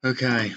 Okay.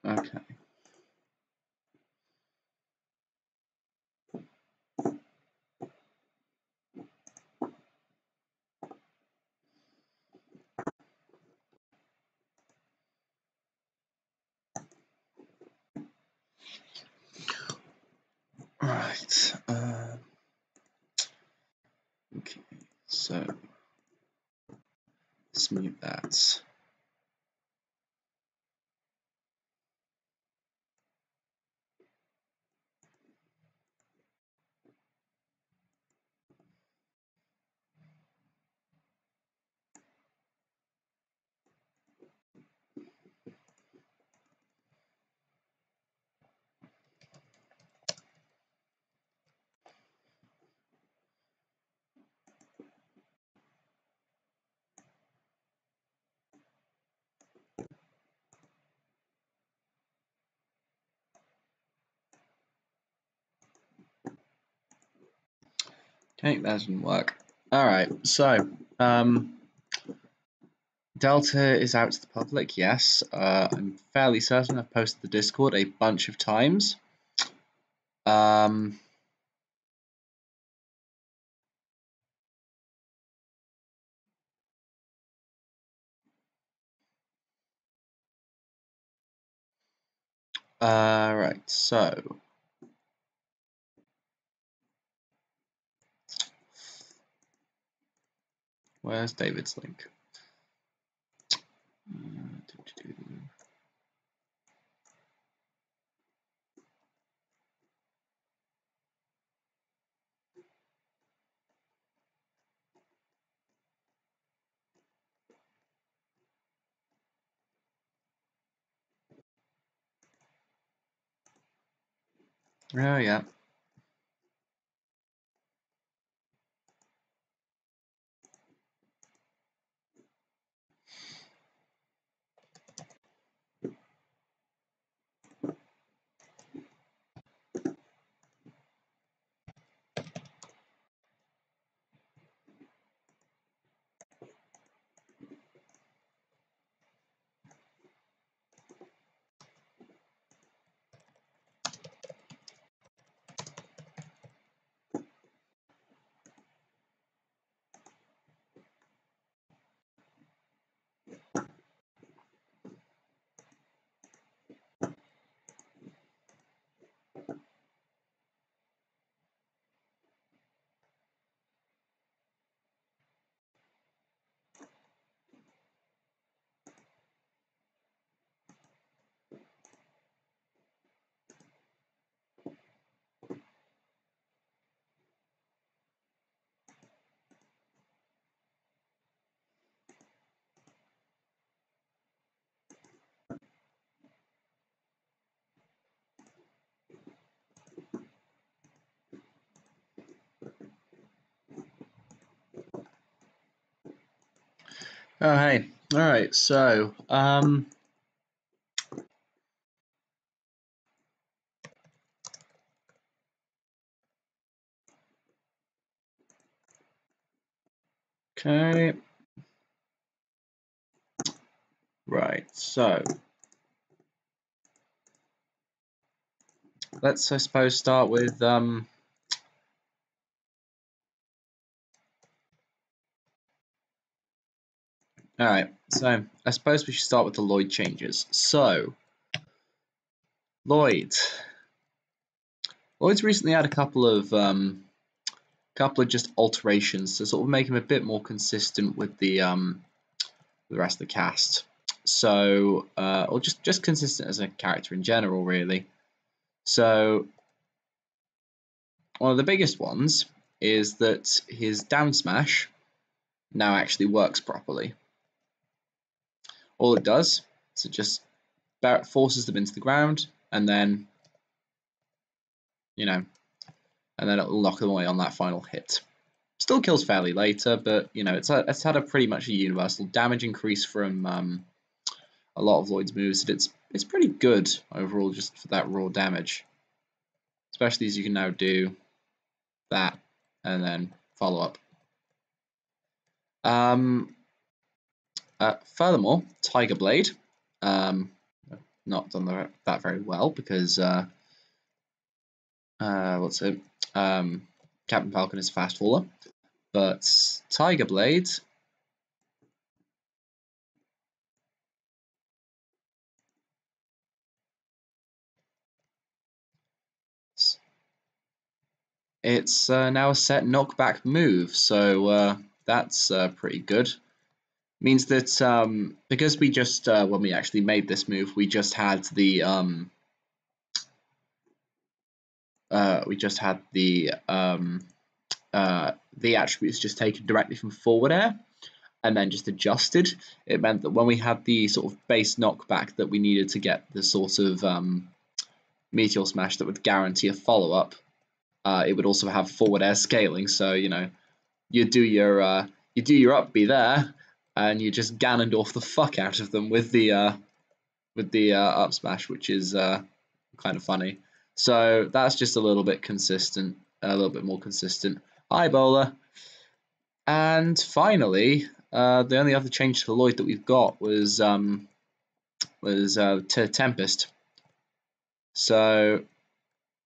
Okay. Right. Okay. So let's mute that. Okay, that doesn't work. All right. So Delta is out to the public. Yes. I'm fairly certain I've posted the Discord a bunch of times. Right. So where's David's link? Oh yeah. Oh hey. All right. So okay. Right. So let's, I suppose, start with all right. So I suppose we should start with the Lloyd changes. So Lloyd's recently had a couple of just alterations to sort of make him a bit more consistent with the rest of the cast. So or just consistent as a character in general, really. So one of the biggest ones is that his down smash now actually works properly. All it does is it just forces them into the ground, and then, you know, and then it'll knock them away on that final hit. Still kills fairly later, but you know, it's had a pretty much a universal damage increase from a lot of Lloyd's moves. It's pretty good overall just for that raw damage, especially as you can now do that and then follow up. Furthermore, Tiger Blade, not done that very well because what's it? Captain Falcon is a fast faller, but Tiger Blade it's now a set knockback move, so that's pretty good. Means that because we just when we actually made this move, we just had the attributes just taken directly from forward air and then just adjusted. It meant that when we had the sort of base knockback that we needed to get the sort of meteor smash that would guarantee a follow up, it would also have forward air scaling. So you know, you do your up B there, and you just Ganondorf the fuck out of them with the up smash, which is kind of funny. So that's just a little bit consistent, a little bit more consistent. Hi, Bowler. And finally, the only other change to Lloyd that we've got was to Tempest. So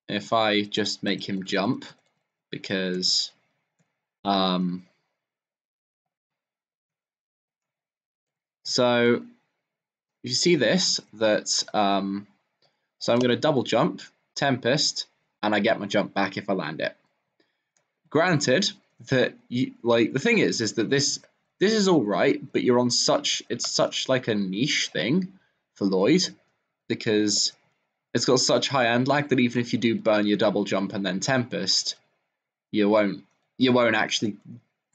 if I just make him jump, because so you see this, that so I'm going to double jump, Tempest, and I get my jump back if I land it. Granted that the thing is that this is all right, but you're on it's such like a niche thing for Lloyd, because it's got such high end lag that even if you do burn your double jump and then Tempest, you won't actually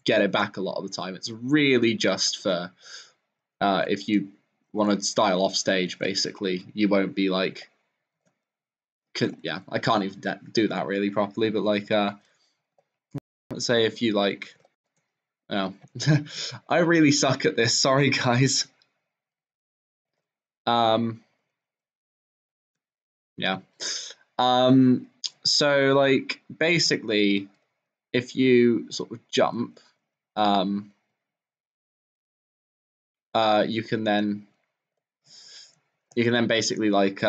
get it back a lot of the time. It's really just for if you want to style off stage, basically. You won't be like, yeah, I can't even do that really properly, but like let's say if you like, oh, I really suck at this, sorry guys. Yeah. So like basically if you sort of jump, you can then basically like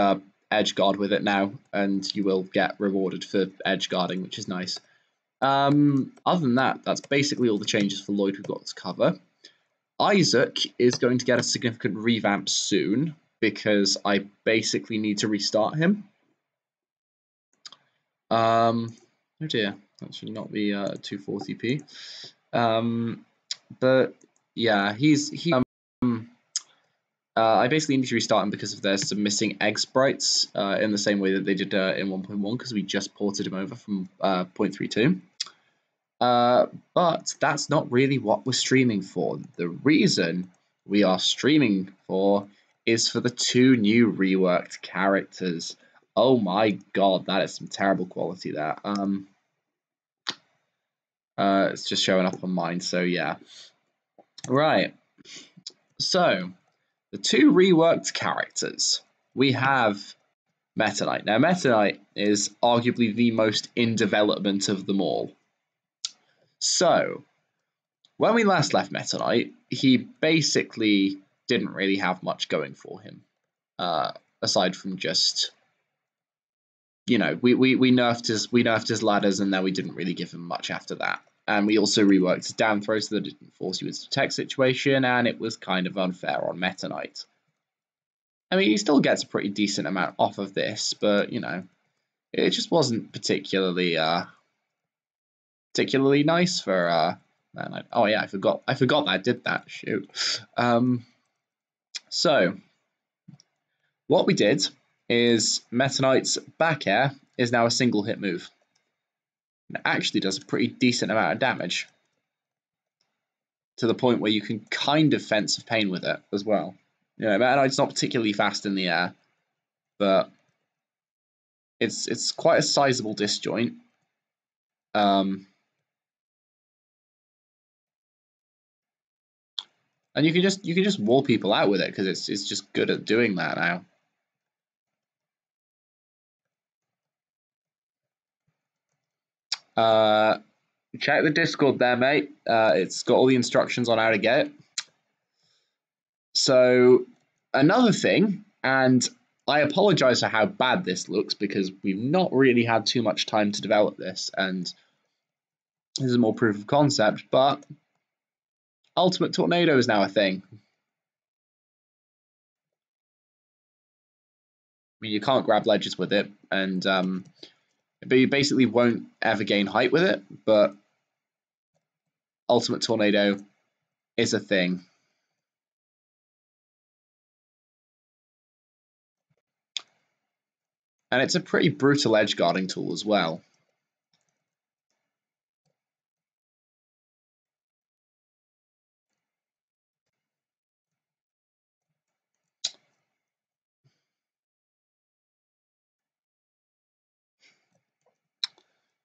edge guard with it now, and you will get rewarded for edge guarding, which is nice. Other than that, that's basically all the changes for Lloyd we've got to cover. Isaac is going to get a significant revamp soon because I basically need to restart him. Oh dear, that should not be 240p. But yeah, I basically need to restart him because there's some missing egg sprites in the same way that they did in 1.1, because we just ported him over from 0.32. But that's not really what we're streaming for. The reason we are streaming for is for the 2 new reworked characters. Oh my god, that is some terrible quality there. It's just showing up on mine, so yeah. Right. So, the 2 reworked characters. We have Meta Knight. Now, Meta Knight is arguably the most in development of them all. So, when we last left Meta Knight, he basically didn't really have much going for him, aside from just, you know, we nerfed his ladders, and then we didn't really give him much after that. And we also reworked his down throw so that it didn't force you into a tech situation, and it was kind of unfair on Meta Knight. I mean, he still gets a pretty decent amount off of this, but you know, it just wasn't particularly nice for man. Oh yeah, I forgot that I did that. Shoot. So what we did is Meta Knight's back air is now a single hit move. It actually does a pretty decent amount of damage, to the point where you can kind of fence of pain with it as well. You know, Meta Knight's not particularly fast in the air, but it's quite a sizable disjoint. And you can just wall people out with it because it's just good at doing that now. Check the Discord there, mate. It's got all the instructions on how to get it. So another thing, and I apologize for how bad this looks because we've not really had too much time to develop this, and this is more proof of concept, but Ultimate Tornado is now a thing. I mean, you can't grab ledges with it, and but you basically won't ever gain height with it, but Ultimate Tornado is a thing. And it's a pretty brutal edge guarding tool as well.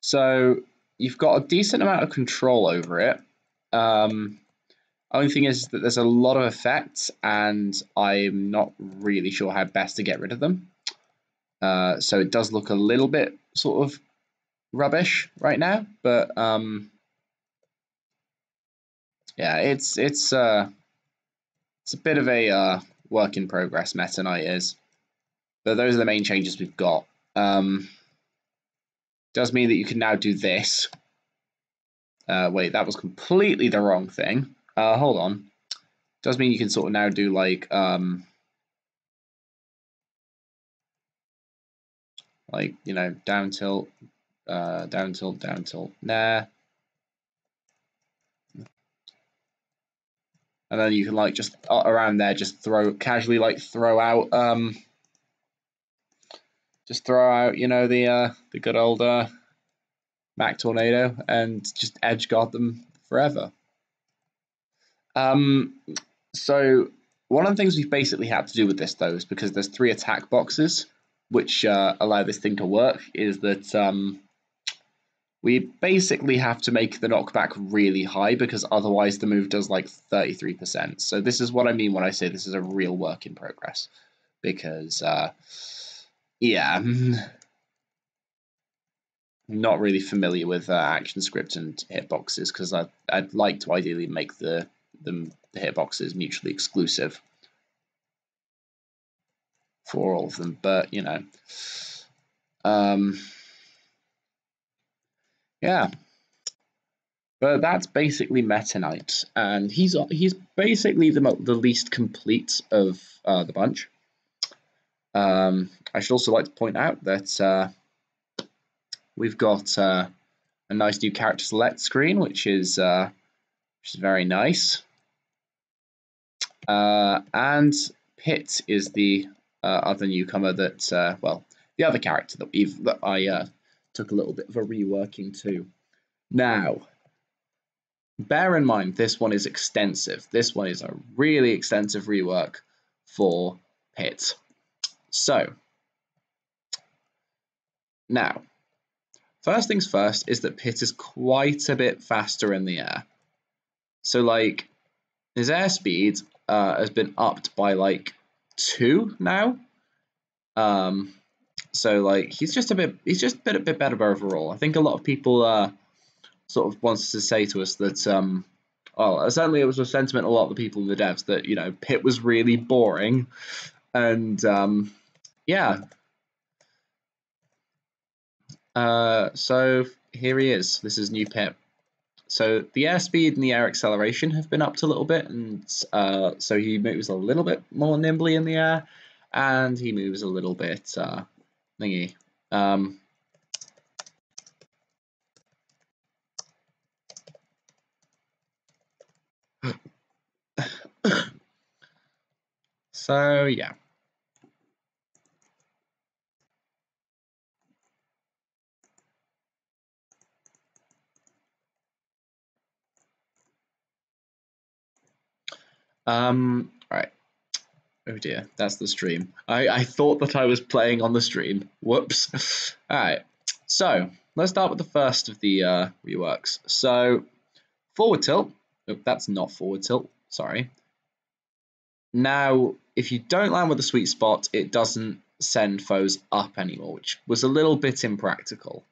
So you've got a decent amount of control over it. Only thing is that there's a lot of effects, and I'm not really sure how best to get rid of them. So it does look a little bit sort of rubbish right now, but yeah, it's a bit of a work in progress. Meta Knight is, but those are the main changes we've got. Does mean that you can now do this. Wait, that was completely the wrong thing. Hold on. Does mean you can sort of now do like you know, down tilt, down tilt, down tilt, nah. And then you can like just around there, just casually throw out, you know, the good old Mac Tornado, and just edge guard them forever. So one of the things we've basically had to do with this though is because there's 3 attack boxes which allow this thing to work, is that we basically have to make the knockback really high because otherwise the move does like 33%. So this is what I mean when I say this is a real work in progress, because yeah, I'm not really familiar with action script and hitboxes because I'd like to ideally make the hitboxes mutually exclusive for all of them, but you know, yeah. But that's basically Meta Knight, and he's basically the least complete of the bunch. I should also like to point out that we've got a nice new character select screen, which is very nice. And Pit is the other newcomer that, well, the other character that I took a little bit of a reworking to. Now, bear in mind, this one is extensive. This one is a really extensive rework for Pit. So, now, first things first is that Pit is quite a bit faster in the air. So, like, his airspeed has been upped by like 2 now. So like he's just a bit better overall. I think a lot of people sort of wants to say to us that well, certainly it was a sentiment of a lot of the people in the devs that, you know, Pit was really boring, and yeah. So here he is. This is new Pit. So the airspeed and the air acceleration have been upped a little bit, and so he moves a little bit more nimbly in the air, and he moves a little bit thingy. So yeah. Right. Oh dear, that's the stream. I thought that I was playing on the stream. Whoops. Alright, so let's start with the first of the reworks. So forward tilt. Oh, that's not forward tilt, sorry. Now, if you don't land with a sweet spot, it doesn't send foes up anymore, which was a little bit impractical.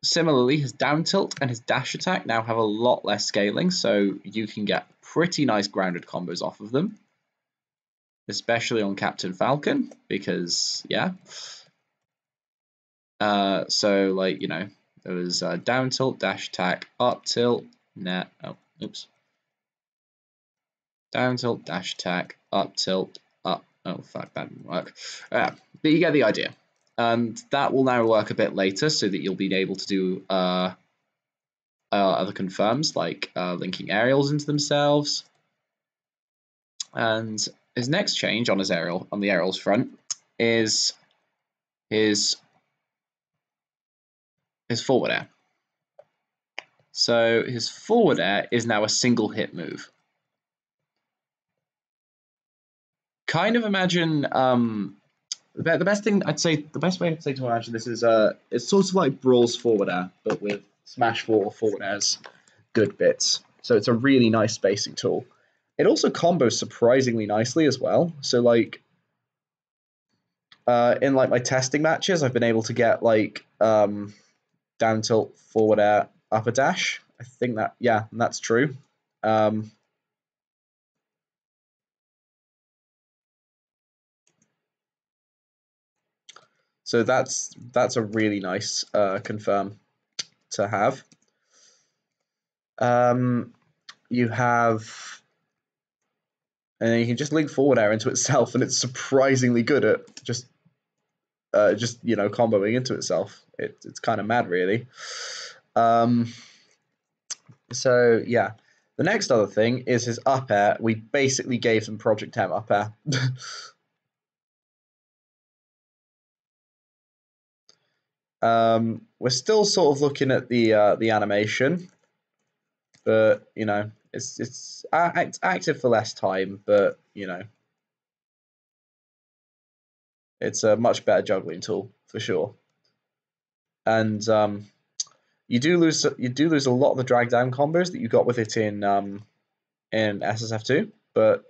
Similarly, his down tilt and his dash attack now have a lot less scaling, so you can get pretty nice grounded combos off of them, especially on Captain Falcon, because, yeah. So, like, you know, there was down tilt, dash attack, up tilt, net, oh, oops. Down tilt, dash attack, up tilt, up, oh, fuck, that didn't work. But you get the idea. And that will now work a bit later so that you'll be able to do other confirms, like linking aerials into themselves. And his next change on his aerial, on the aerials front, is his forward air. So his forward air is now a single hit move. Kind of imagine the best thing I'd say, the best way I'd say to imagine this is it's sort of like Brawl's forward air, but with Smash 4 forward air's good bits. So it's a really nice spacing tool. It also combos surprisingly nicely as well. So like in like my testing matches, I've been able to get like down tilt, forward air, upper dash. I think that, yeah, that's true. So that's a really nice confirm to have. You have, and you can just link forward air into itself, and it's surprisingly good at just you know, comboing into itself. It's kind of mad, really. So yeah, the next other thing is his up air. We basically gave them Project M up air. We're still sort of looking at the animation, but you know, it's active for less time, but you know, it's a much better juggling tool for sure. And you do lose a lot of the drag down combos that you got with it in SSF2, but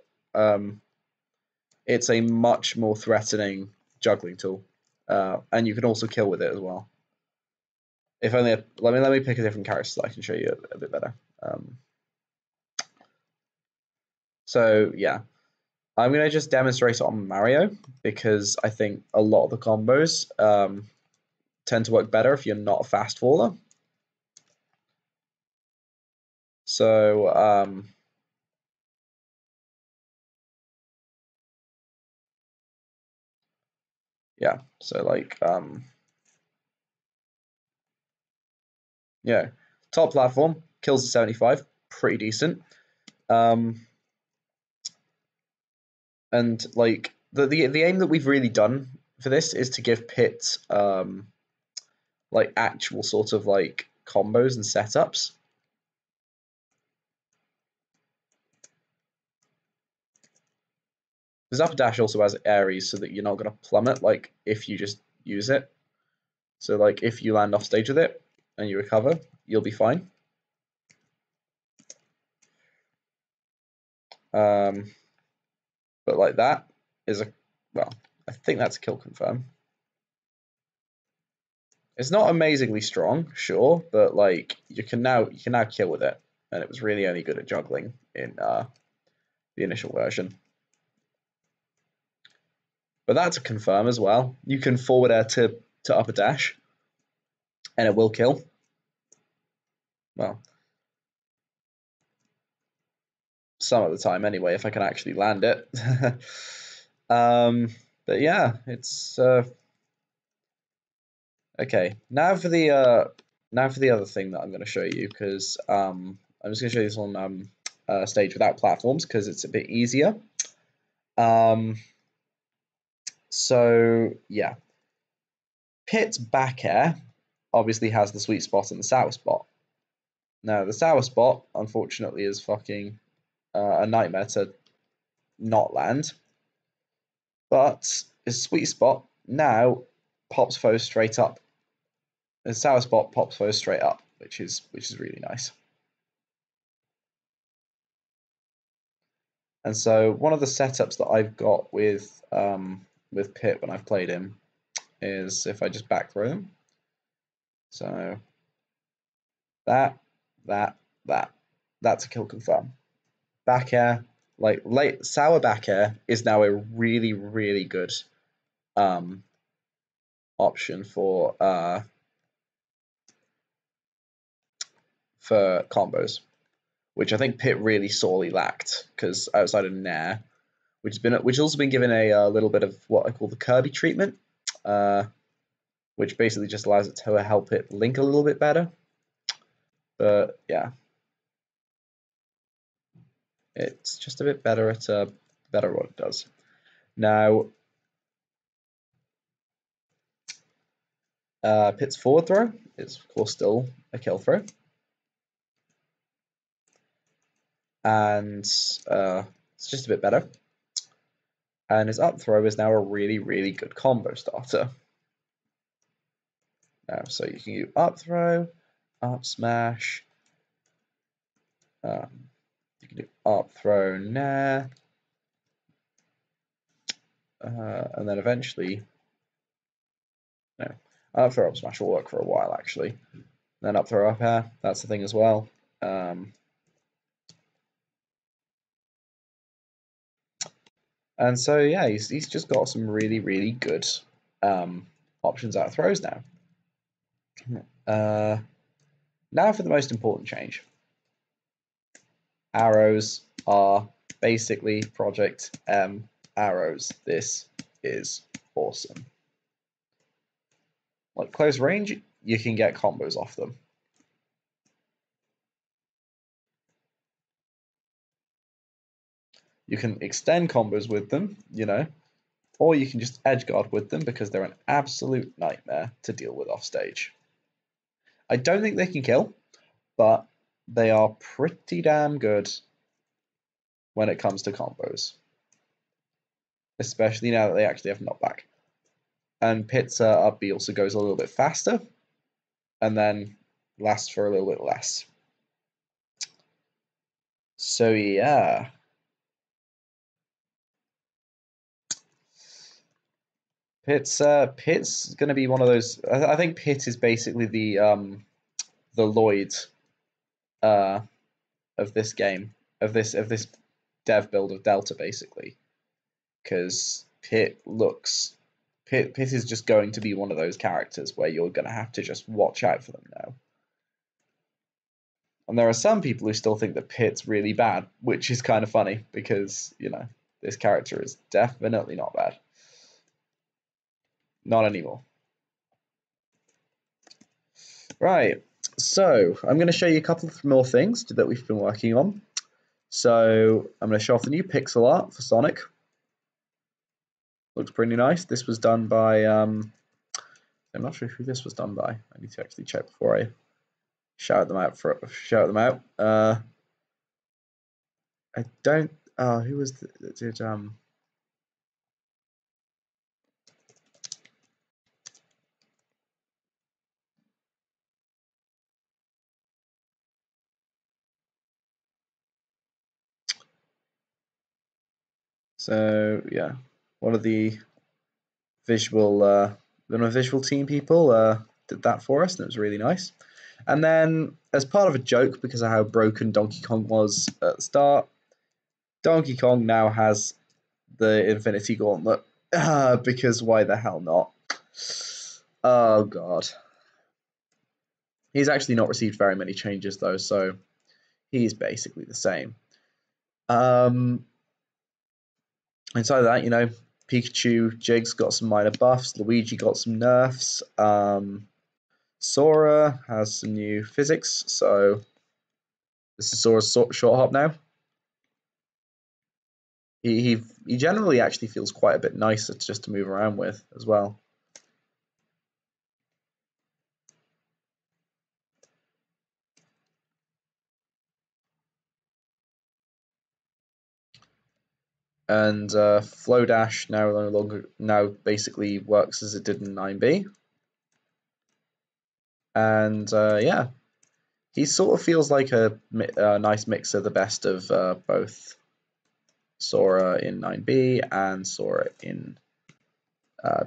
it's a much more threatening juggling tool, and you can also kill with it as well. If only let me pick a different character so I can show you a bit better. So yeah, I'm gonna just demonstrate it on Mario because I think a lot of the combos tend to work better if you're not a fast faller. So yeah, so like yeah, top platform kills the 75, pretty decent. And like the aim that we've really done for this is to give Pit like actual sort of like combos and setups. Because upper dash also has Aries, so that you're not going to plummet like if you just use it. So like if you land off stage with it and you recover, you'll be fine. But like that is a, well, I think that's a kill confirm. It's not amazingly strong, sure, but like you can now kill with it, and it was really only good at juggling in the initial version. But that's a confirm as well. You can forward air to upper dash, and it will kill. Well, some of the time anyway, if I can actually land it. But yeah, it's okay. Now for the other thing that I'm going to show you, because I'm just going to show you this on stage without platforms because it's a bit easier. So yeah, Pit's back air obviously has the sweet spot and the sour spot. Now, the sour spot, unfortunately, is fucking a nightmare to not land. But his sweet spot now pops foes straight up. His sour spot pops foes straight up, which is really nice. And so one of the setups that I've got with Pit when I've played him is if I just back throw them. So that's a kill confirm. Back air, like late sour back air, is now a really, really good option for combos, which I think Pit really sorely lacked, because outside of Nair, which has also been given a little bit of what I call the Kirby treatment, which basically just allows it to help it link a little bit better. But yeah, it's just a bit better at better what it does. Now, Pit's forward throw is of course still a kill throw, and it's just a bit better. And his up throw is now a really, really good combo starter. Now, so you can do up throw, up smash. You can do up throw nair, and then eventually, no, up throw up smash will work for a while actually. Then up throw up air, that's the thing as well. And so yeah, he's just got some really, really good options out of throws now. Now for the most important change. Arrows are basically Project M arrows. This is awesome. Like close range, you can get combos off them. You can extend combos with them, you know, or you can just edge guard with them because they're an absolute nightmare to deal with off stage. I don't think they can kill, but they are pretty damn good when it comes to combos, especially now that they actually have knockback. And Pit's up B also goes a little bit faster, and then lasts for a little bit less. So yeah. Pit's going to be one of those. I think Pit is basically the Lloyd of this game, of this dev build of Delta, basically, because Pit is just going to be one of those characters where you're going to have to just watch out for them now. And there are some people who still think that Pit's really bad, which is kind of funny because, you know, this character is definitely not bad. Not anymore. Right, so I'm going to show you a couple of more things that we've been working on. So I'm going to show off the new pixel art for Sonic. Looks pretty nice. This was done by, I'm not sure who this was done by. I need to actually check before I shout them out. I don't, who was so yeah, one of the visual team people did that for us, and it was really nice. And then, as part of a joke, because of how broken Donkey Kong was at the start, Donkey Kong now has the Infinity Gauntlet, because why the hell not? Oh god. He's actually not received very many changes though, so he's basically the same. Inside of that, you know, Pikachu, Jig's got some minor buffs, Luigi got some nerfs, Sora has some new physics, so this is Sora's short hop now. He generally actually feels quite a bit nicer just to move around with as well. And flow dash now basically works as it did in 9B. And yeah, he sort of feels like a nice mix of the best of both Sora in 9B and Sora in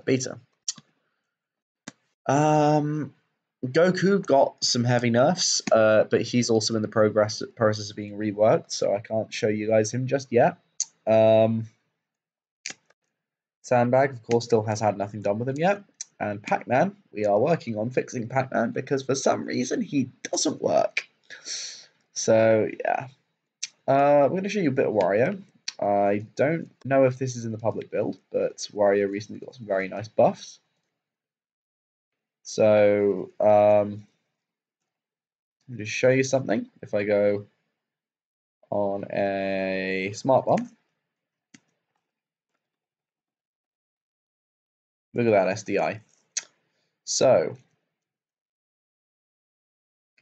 Beta. Goku got some heavy nerfs, but he's also in the process of being reworked, so I can't show you guys him just yet. Sandbag, of course, still has had nothing done with him yet. And Pac-Man, we are working on fixing Pac-Man because for some reason he doesn't work. So, yeah. We're going to show you a bit of Wario. I don't know if this is in the public build, but Wario recently got some very nice buffs. So, I'm going to show you something. If I go on a smart bomb, look at that SDI. So,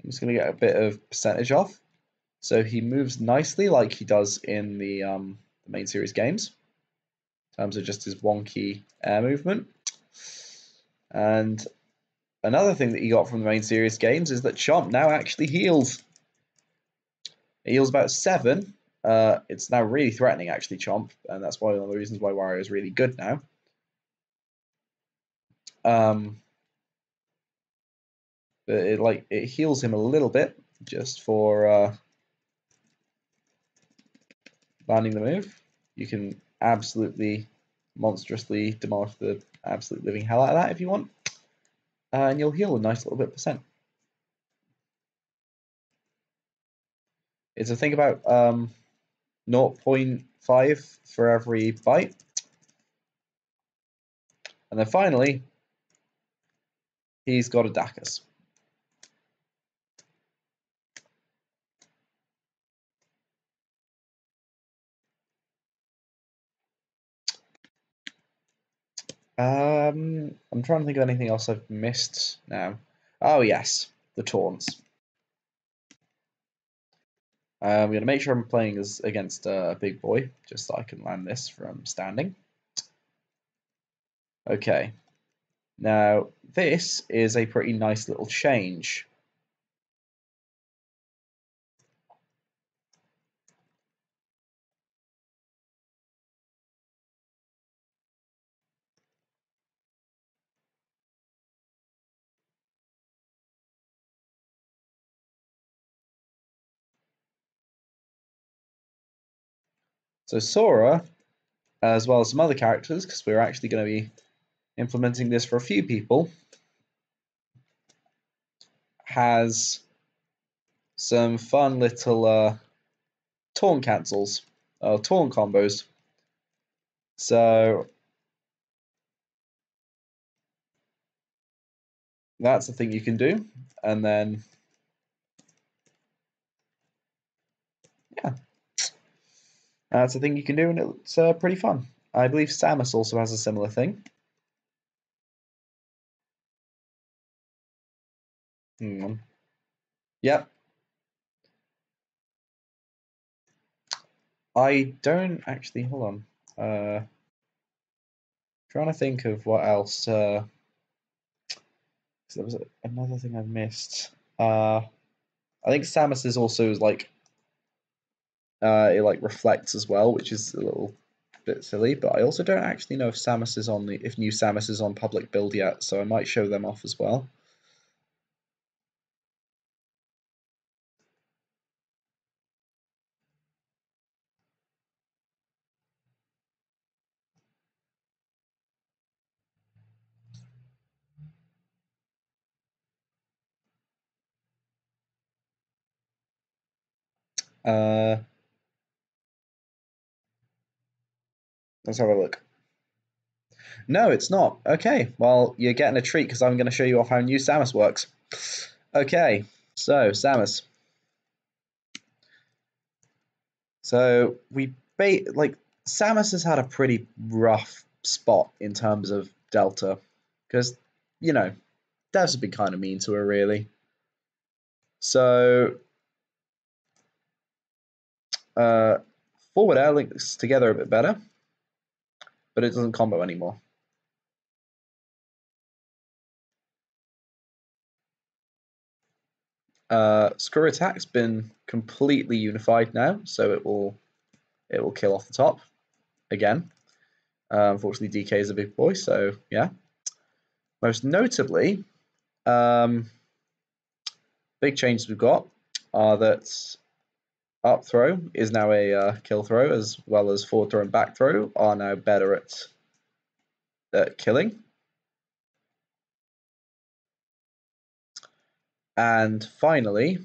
I'm just going to get a bit of percentage off. So he moves nicely like he does in the main series games, in terms of just his wonky air movement. And another thing that he got from the main series games is that Chomp now actually heals. It heals about 7. It's now really threatening, actually, Chomp, and that's one of the reasons why Wario is really good now. But it heals him a little bit just for landing the move. You can absolutely monstrously demolish the absolute living hell out of that if you want, and you'll heal a nice little bit percent. It's a thing about 0.5 for every bite. And then finally, he's got a Dacus. I'm trying to think of anything else I've missed now. Oh yes, the taunts. I'm going to make sure I'm playing against a big boy, just so I can land this from standing. Okay. Now, this is a pretty nice little change. So Sora, as well as some other characters, because we're actually going to be implementing this for a few people, has some fun little taunt cancels, taunt combos. So that's the thing you can do, and then yeah, that's the thing you can do, and it's pretty fun. I believe Samus also has a similar thing. Yep. I don't actually. Hold on. Trying to think of what else. There was another thing I missed. I think Samus is also like it like reflects as well, which is a little bit silly. But I also don't actually know if Samus is on if new Samus is on public build yet, so I might show them off as well. Let's have a look. No, it's not. Okay, well, you're getting a treat because I'm going to show you off how new Samus works. Okay, so Samus. So Samus has had a pretty rough spot in terms of Delta, because devs have been kind of mean to her really. So forward air links together a bit better. but it doesn't combo anymore. Screw Attack's been completely unified now, so it will kill off the top again. Unfortunately, DK is a big boy, so yeah. Most notably, big changes we've got are that up throw is now a kill throw, as well as forward throw and back throw are now better at killing. And finally,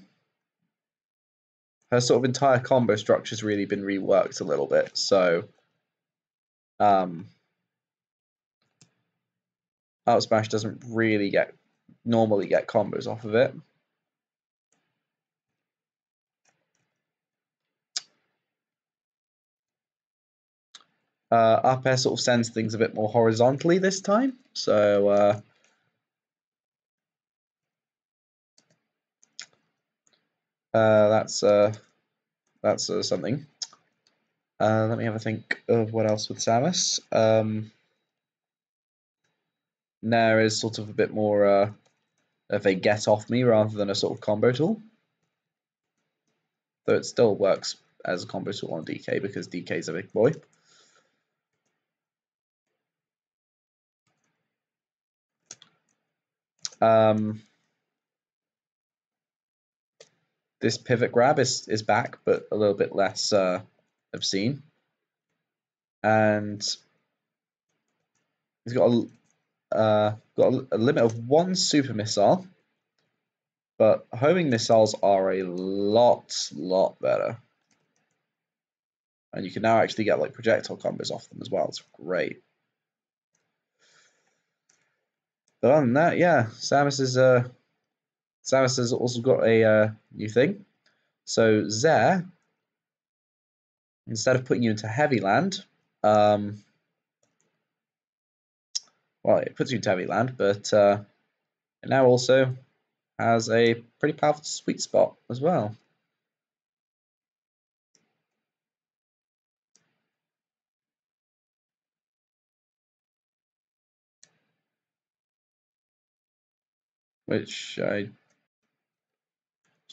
her sort of entire combo structure has really been reworked a little bit. So, Up Smash doesn't really normally get combos off of it. Up air sort of sends things a bit more horizontally this time. So, that's something. Let me have a think of what else with Samus. Nair is sort of a bit more of a get off me rather than a sort of combo tool. Though it still works as a combo tool on DK because DK is a big boy. This pivot grab is back, but a little bit less obscene. And he's got a limit of 1 super missile, but homing missiles are a lot better. And you can now actually get like projectile combos off them as well. It's great. But other than that, yeah, Samus has also got a new thing. So Zair, instead of putting you into heavy land, well, it puts you into heavy land, but it now also has a pretty powerful sweet spot as well. Which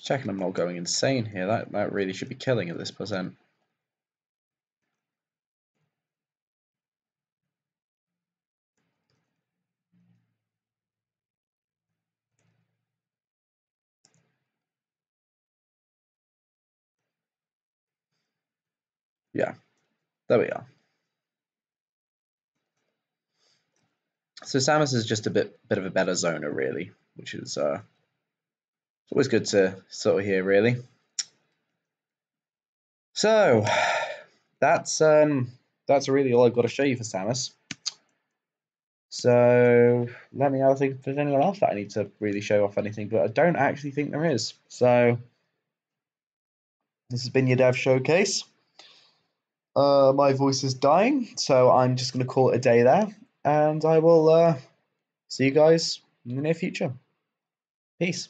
checking I'm not going insane here. That really should be killing at this percent. Yeah, there we are. So Samus is just a bit of a better zoner, really, which is always good to sort of hear, really. So that's really all I've got to show you for Samus. So let me know if there's anyone else that I need to really show off anything, but I don't actually think there is. So this has been your Dev Showcase. My voice is dying, so I'm just going to call it a day there, and I will see you guys in the near future. Peace.